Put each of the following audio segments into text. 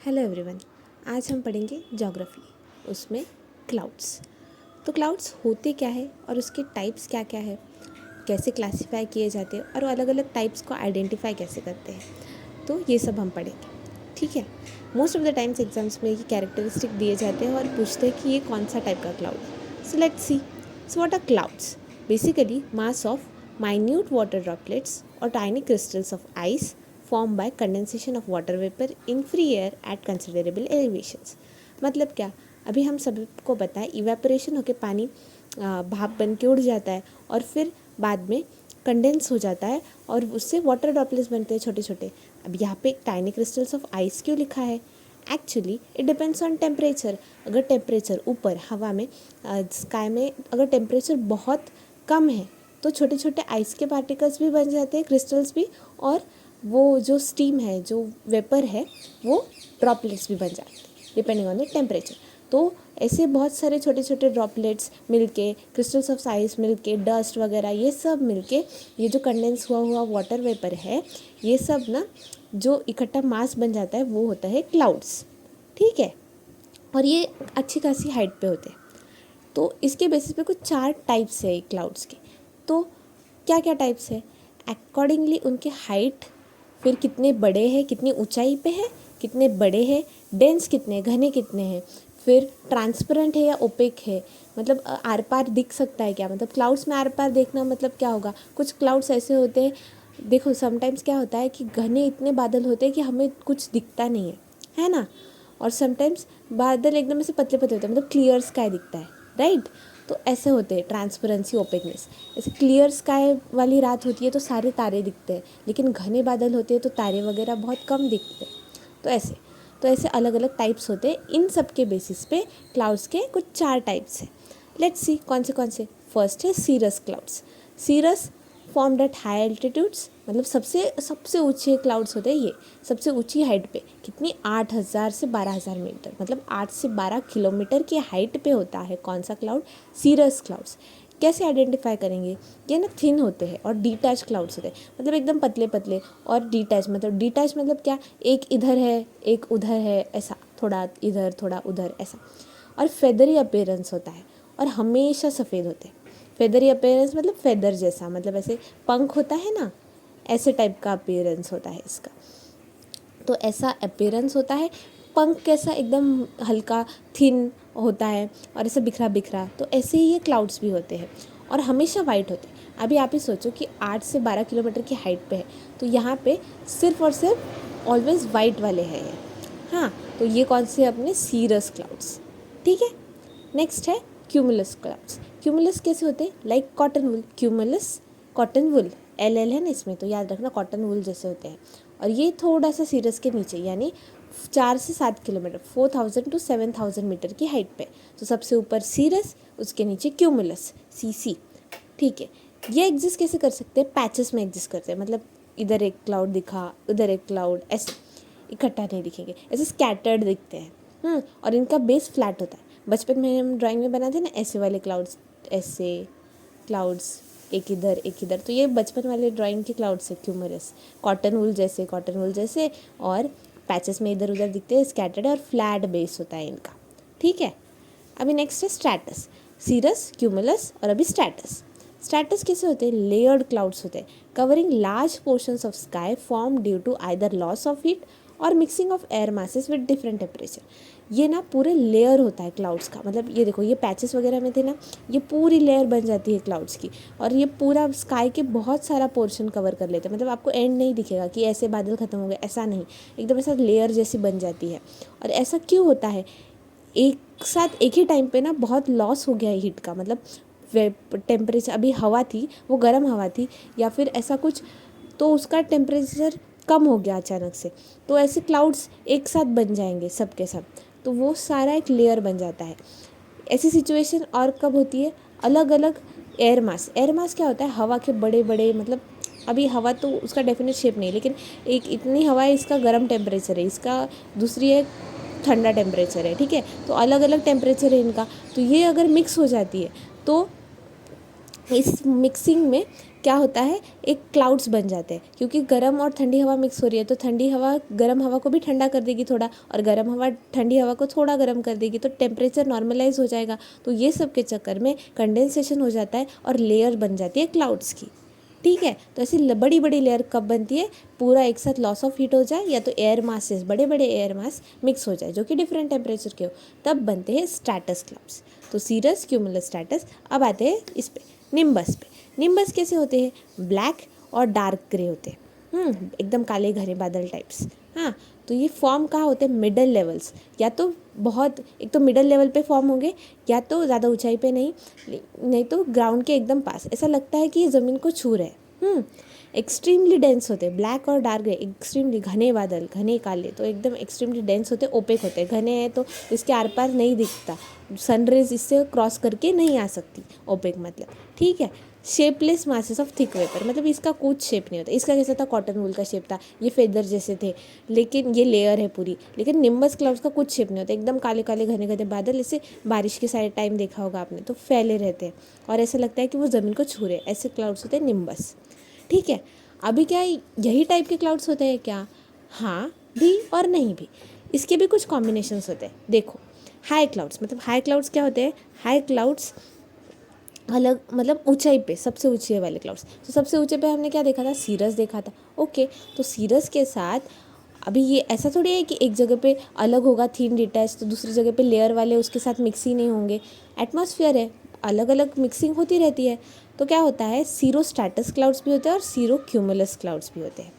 Hello everyone. आज हम पढ़ेंगे ज्योग्राफी, उसमें क्लाउड्स। तो क्लाउड्स होते क्या है और उसके टाइप्स क्या क्या है, कैसे क्लासिफाई किए जाते हैं और अलग अलग टाइप्स को आइडेंटिफाई कैसे करते हैं, तो ये सब हम पढ़ेंगे। ठीक है। Most of the times exams में ये कैरेक्टरिस्टिक दिए जाते हैं और पूछते हैं कि ये कौन सा टाइप का क्लाउड है। So let's see. So what are clouds? Basically mass of minute water droplets or tiny crystals of ice formed by condensation of water vapor in free air at considerable elevations। मतलब क्या, अभी हम सबको पता है evaporation होकर पानी भाप बन के उड़ जाता है और फिर बाद में कंडेंस हो जाता है और उससे वाटर ड्रॉपलेट्स बनते हैं छोटे छोटे। अब यहाँ पे टाइनी क्रिस्टल्स ऑफ आइस क्यों लिखा है? Actually it depends on temperature. अगर टेम्परेचर ऊपर हवा में स्काई में अगर टेम्परेचर बहुत कम है तो छोटे छोटे आइस के पार्टिकल्स भी बन जाते हैं, क्रिस्टल्स भी, और वो जो स्टीम है, जो वेपर है, वो ड्रॉपलेट्स भी बन जाते हैं डिपेंडिंग ऑन द टेम्परेचर। तो ऐसे बहुत सारे छोटे छोटे ड्रॉपलेट्स मिलके, क्रिस्टल्स ऑफ आइस मिलके, डस्ट वगैरह ये सब मिलके ये जो कंडेंस हुआ हुआ वाटर वेपर है, ये सब ना जो इकट्ठा मास बन जाता है वो होता है क्लाउड्स। ठीक है। और ये अच्छी खासी हाइट पे होते हैं। तो इसके बेसिस पे कुछ 4 टाइप्स है क्लाउड्स के। तो क्या क्या टाइप्स है? अकॉर्डिंगली उनके हाइट, फिर कितने बड़े हैं, कितनी ऊंचाई पे है, कितने बड़े हैं, डेंस कितने, घने कितने हैं, फिर ट्रांसपेरेंट है या ओपेक है, मतलब आर पार दिख सकता है क्या, मतलब क्लाउड्स में आर पार देखना मतलब क्या होगा। कुछ क्लाउड्स ऐसे होते हैं, देखो समटाइम्स क्या होता है कि घने इतने बादल होते हैं कि हमें कुछ दिखता नहीं है ना। और समटाइम्स बादल एकदम ऐसे पतले पतले होते हैं, मतलब क्लियर स्काई दिखता है, राइट। तो ऐसे होते हैं ट्रांसपेरेंसी, ओपेकनेस। ऐसे क्लियर स्काई वाली रात होती है तो सारे तारे दिखते हैं, लेकिन घने बादल होते हैं तो तारे वगैरह बहुत कम दिखते हैं। तो ऐसे अलग अलग टाइप्स होते हैं। इन सब के बेसिस पे क्लाउड्स के कुछ 4 टाइप्स हैं। लेट्स सी कौन से। फर्स्ट है cirrus clouds. Cirrus formed at high altitudes, मतलब सबसे ऊंचे क्लाउड्स होते हैं ये, सबसे ऊंची हाइट पे। कितनी? 8,000 से 12,000 मीटर, मतलब 8 से 12 किलोमीटर की हाइट पे होता है कौन सा क्लाउड? Cirrus clouds. कैसे आइडेंटिफाई करेंगे? ये ना थिन होते हैं और डिटैच क्लाउड्स होते हैं, मतलब एकदम पतले पतले। और डिटैच मतलब क्या, एक इधर है एक उधर है, ऐसा थोड़ा इधर थोड़ा उधर ऐसा। और फेदरी अपीयरेंस होता है और हमेशा सफ़ेद होते हैं। फेदरी अपीयरेंस मतलब फेदर जैसा, मतलब ऐसे पंख होता है ना, ऐसे टाइप का अपीयरेंस होता है इसका। तो ऐसा अपीयरेंस होता है। पंख कैसा, एकदम हल्का थिन होता है और ऐसे बिखरा बिखरा। तो ऐसे ही ये क्लाउड्स भी होते हैं और हमेशा वाइट होते हैं। अभी आप ही सोचो कि 8 से 12 किलोमीटर की हाइट पे है, तो यहाँ पे सिर्फ और सिर्फ ऑलवेज वाइट वाले हैं ये। हाँ, तो ये कौन से अपने सीरस क्लाउड्स। ठीक है। नेक्स्ट है क्यूमुलस क्लाउड्स। क्यूमुलस कैसे होते हैं? Like cotton wool. Cumulus cotton wool, L है ना इसमें, तो याद रखना कॉटन वुल जैसे होते हैं। और ये थोड़ा सा सीरस के नीचे, यानी 4 से 7 किलोमीटर, 4,000 to 7,000 मीटर की हाइट पे। तो सबसे ऊपर सीरस, उसके नीचे क्यूमुलस, CC। ठीक है। ये एग्जिस्ट कैसे कर सकते हैं? पैचेस में एग्जिस्ट करते हैं, मतलब इधर एक क्लाउड दिखा, उधर एक क्लाउड, ऐसे इकट्ठा नहीं दिखेंगे, ऐसे स्कैटर्ड दिखते हैं। और इनका बेस फ्लैट होता है। बचपन में हम ड्राइंग में बनाते ना ऐसे वाले क्लाउड्स, ऐसे क्लाउड्स, एक इधर एक इधर, तो ये बचपन वाले ड्राइंग के क्लाउड्स है क्यूमुलस। कॉटन वूल जैसे, और पैचेस में इधर उधर दिखते हैं, स्कैटर्ड, और फ्लैट बेस होता है इनका। ठीक है। अभी नेक्स्ट है स्ट्रैटस। सीरस, क्यूमुलस और अभी स्ट्रैटस। स्ट्रैटस कैसे होते हैं? लेयर्ड क्लाउड्स होते हैं covering large portions of sky form due to either loss of heat और mixing of air masses with different temperature. ये ना पूरे लेयर होता है क्लाउड्स का, मतलब ये देखो, ये पैचेस वगैरह में थे ना, ये पूरी लेयर बन जाती है क्लाउड्स की, और ये पूरा स्काई के बहुत सारा पोर्शन कवर कर लेते हैं। मतलब आपको एंड नहीं दिखेगा कि ऐसे बादल खत्म हो गए, ऐसा नहीं, एकदम ऐसा लेयर जैसी बन जाती है। और ऐसा क्यों होता है? एक साथ एक ही टाइम पे ना बहुत लॉस हो गया है हीट का, मतलब टेम्परेचर, अभी हवा थी वो गर्म हवा थी या फिर ऐसा कुछ, तो उसका टेम्परेचर कम हो गया अचानक से, तो ऐसे क्लाउड्स एक साथ बन जाएंगे सब के सब, तो वो सारा एक लेयर बन जाता है। ऐसी सिचुएशन और कब होती है? अलग अलग एयर मास क्या होता है? हवा के बड़े बड़े, मतलब अभी हवा तो उसका डेफिनेट शेप नहीं, लेकिन एक इतनी हवा है, इसका गर्म टेम्परेचर है, इसका दूसरी है ठंडा टेम्परेचर है। ठीक है। तो अलग अलग टेम्परेचर है इनका, तो ये अगर मिक्स हो जाती है तो इस मिक्सिंग में क्या होता है, एक क्लाउड्स बन जाते हैं, क्योंकि गर्म और ठंडी हवा मिक्स हो रही है तो ठंडी हवा गर्म हवा को भी ठंडा कर देगी थोड़ा, और गर्म हवा ठंडी हवा को थोड़ा गर्म कर देगी, तो टेम्परेचर नॉर्मलाइज हो जाएगा। तो ये सब के चक्कर में कंडेंसेशन हो जाता है और लेयर बन जाती है क्लाउड्स की। ठीक है, तो ऐसी बड़ी बड़ी लेयर कब बनती है, पूरा एक साथ लॉस ऑफ हीट हो जाए या तो एयर मासेस, बड़े बड़े एयर मास मिक्स हो जाए जो कि डिफरेंट टेम्परेचर के हो, तब बनते हैं स्ट्रैटस क्लाउड्स। तो सीरस, क्यूमुलस, स्ट्रैटस। अब आते हैं इस पे, निम्बस पे। निम्बस कैसे होते हैं, ब्लैक और डार्क ग्रे होते हैं, एकदम काले घने बादल टाइप्स। हाँ, तो ये फॉर्म कहाँ होते हैं, मिडल लेवल्स, या तो बहुत, एक तो मिडल लेवल पे फॉर्म होंगे, या तो ज़्यादा ऊंचाई पे नहीं तो ग्राउंड के एकदम पास, ऐसा लगता है कि ये ज़मीन को छू रहे हैं। एक्सट्रीमली डेंस होते हैं, ब्लैक और डार्क ग्रे, एक्सट्रीमली घने बादल, घने काले, तो एकदम एक्सट्रीमली डेंस होते हैं, ओपेक होते हैं। घने हैं तो इसके आर पार नहीं दिखता, सनरेज इससे क्रॉस करके नहीं आ सकती, ओपेक मतलब। ठीक है, shapeless masses of thick vapour, मतलब इसका कुछ शेप नहीं होता। इसका कैसा था, कॉटन वूल का शेप था, ये फेदर जैसे थे, लेकिन ये लेयर है पूरी। लेकिन निम्बस क्लाउड्स का कुछ शेप नहीं होता, एकदम काले काले घने घने बादल, इसे बारिश के सारे टाइम देखा होगा आपने, तो फैले रहते हैं और ऐसा लगता है कि वो ज़मीन को छू रहे, ऐसे क्लाउड्स होते हैं निम्बस। ठीक है, अभी क्या यही टाइप के क्लाउड्स होते हैं क्या, हाँ भी और नहीं भी, इसके भी कुछ कॉम्बिनेशंस होते हैं। देखो, हाई क्लाउड्स, मतलब हाई क्लाउड्स क्या होते हैं, हाई क्लाउड्स अलग, मतलब ऊंचाई पे, सबसे ऊंचे वाले क्लाउड्स। तो सबसे ऊंचे पे हमने क्या देखा था, सीरस देखा था। ओके, तो सीरस के साथ अभी ये ऐसा थोड़ी है कि एक जगह पे अलग होगा थीन डिटैच, तो दूसरी जगह पे लेयर वाले उसके साथ मिक्स ही नहीं होंगे, एटमॉस्फेयर है, अलग अलग मिक्सिंग होती रहती है। तो क्या होता है, सीरो स्ट्रैटस क्लाउड्स भी होते हैं और सीरो क्यूमुलस क्लाउड्स भी होते हैं।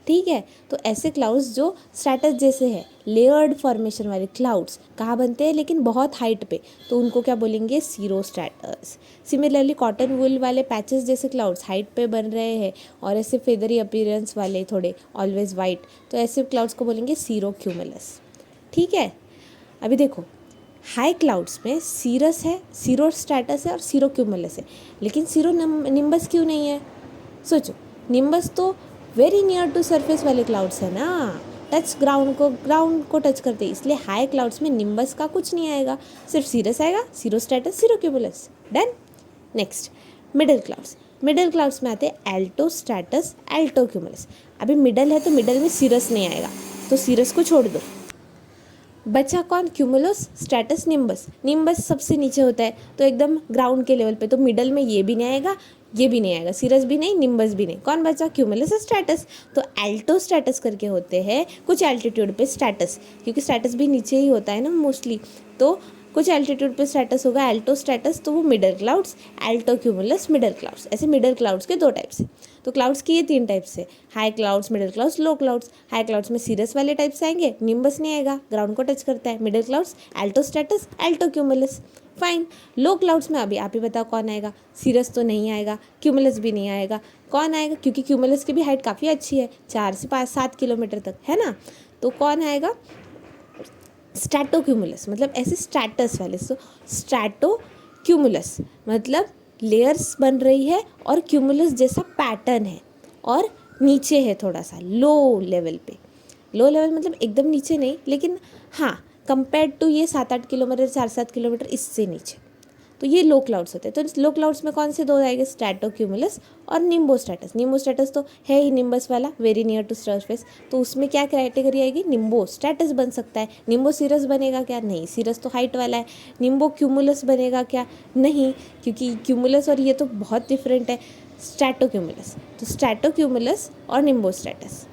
ठीक है, तो ऐसे क्लाउड्स जो स्ट्रैटस जैसे है, लेयर्ड फॉर्मेशन वाले क्लाउड्स कहाँ बनते हैं, लेकिन बहुत हाइट पे, तो उनको क्या बोलेंगे, cirrostratus. Similarly cotton wool वाले पैचेस जैसे क्लाउड्स हाइट पे बन रहे हैं और ऐसे फेदरी अपीयरेंस वाले, थोड़े ऑलवेज वाइट, तो ऐसे क्लाउड्स को बोलेंगे सीरो क्यूमुलस। ठीक है, अभी देखो, हाई क्लाउड्स में सीरस है, सीरो स्ट्रैटस है और सीरो क्यूमुलस है, लेकिन सीरो निम्बस क्यों नहीं है। सोचो, निम्बस तो वेरी नियर टू सरफेस वाले क्लाउड्स है ना, टच ग्राउंड को टच करते हैं, इसलिए हाई क्लाउड्स में निम्बस का कुछ नहीं आएगा, सिर्फ सीरस आएगा, cirrostratus, cirrocumulus. Done. Next, middle clouds. Middle clouds में आते हैं एल्टो स्ट्रैटस, एल्टो क्यूमुलस। अभी मिडल है तो मिडल में सीरस नहीं आएगा, तो सीरस को छोड़ दो, बचा कौन, क्यूमुलस, स्ट्रैटस, निम्बस। निम्बस सबसे नीचे होता है तो एकदम ग्राउंड के लेवल पे, तो मिडल में ये भी नहीं आएगा, ये भी नहीं आएगा, सीरस भी नहीं, निम्बस भी नहीं, कौन बचा, क्यूमुलस और स्ट्रैटस। तो एल्टो स्ट्रैटस करके होते हैं कुछ एल्टीट्यूड पे स्ट्रैटस, क्योंकि स्ट्रैटस भी नीचे ही होता है ना मोस्टली, तो कुछ एल्टीट्यूड पे स्ट्रैटस होगा एल्टो स्ट्रैटस, तो वो middle clouds, Alto cumulus, middle clouds. ऐसे मिडल क्लाउड्स के दो टाइप्स हैं। तो क्लाउड्स की ये तीन टाइप्स है, high clouds, middle clouds, low clouds. High clouds में सीरस वाले टाइप्स आएंगे, निम्बस नहीं आएगा, ग्राउंड को टच करता है। Middle clouds, altostratus, altocumulus. Fine. Low clouds में अभी आप ही बताओ कौन आएगा, सीरस तो नहीं आएगा, क्यूमुलस भी नहीं आएगा, कौन आएगा, क्योंकि क्यूमुलस की भी हाइट काफ़ी अच्छी है, 4 से 7 किलोमीटर तक है ना, तो कौन आएगा, स्ट्रैटोक्यूमुलस, मतलब ऐसे स्ट्रैटस वाले। सो स्ट्रैटोक्यूमुलस मतलब लेयर्स बन रही है और क्यूमुलस जैसा पैटर्न है और नीचे है थोड़ा सा लो लेवल पे। लो लेवल मतलब एकदम नीचे नहीं, लेकिन हाँ कंपेयर टू ये 7-8 किलोमीटर, 4-7 किलोमीटर इससे नीचे, तो ये लो क्लाउड्स होते हैं। तो लो क्लाउड्स में कौन से दो आएंगे, स्ट्रैटोक्यूमुलस और निम्बोस्ट्रैटस। निम्बोस्ट्रैटस तो है ही निम्बस वाला, वेरी नियर टू सरफेस, तो उसमें क्या क्राइटेरिया आएगी, निम्बोस्ट्रैटस बन सकता है। निम्बो सीरस बनेगा क्या, नहीं, सीरस तो हाइट वाला है। निम्बो क्यूमुलस बनेगा क्या, नहीं, क्योंकि क्यूमुलस और ये तो बहुत डिफरेंट है। स्ट्रैटोक्यूमुलस, तो स्ट्रैटोक्यूमुलस और nimbostratus.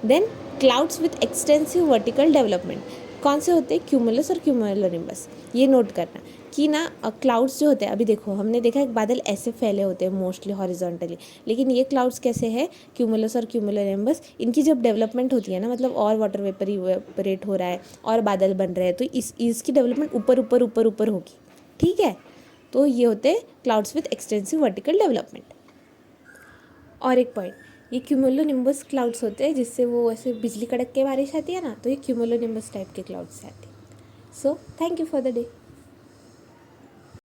Then clouds with extensive vertical development कौन से होते हैं, क्यूमुलस और क्यूमुलोनिम्बस। ये नोट करना कि ना क्लाउड्स जो होते हैं, अभी देखो हमने देखा है बादल ऐसे फैले होते हैं मोस्टली हॉरिजॉन्टली, लेकिन ये क्लाउड्स कैसे हैं, क्यूमुलस और क्यूमुलोनिम्बस, इनकी जब डेवलपमेंट होती है ना, मतलब और वाटर वेपर इवेपोरेट हो रहा है और बादल बन रहे हैं, तो इसकी डेवलपमेंट ऊपर ऊपर ऊपर ऊपर होगी। ठीक है, तो ये होते हैं clouds with extensive vertical development. और एक पॉइंट, ये क्यूमुलोनिम्बस क्लाउड्स होते हैं जिससे वो ऐसे बिजली कड़क के बारिश आती है ना, तो ये क्यूमुलोनिम्बस टाइप के क्लाउड्स आते हैं। So thank you for the day.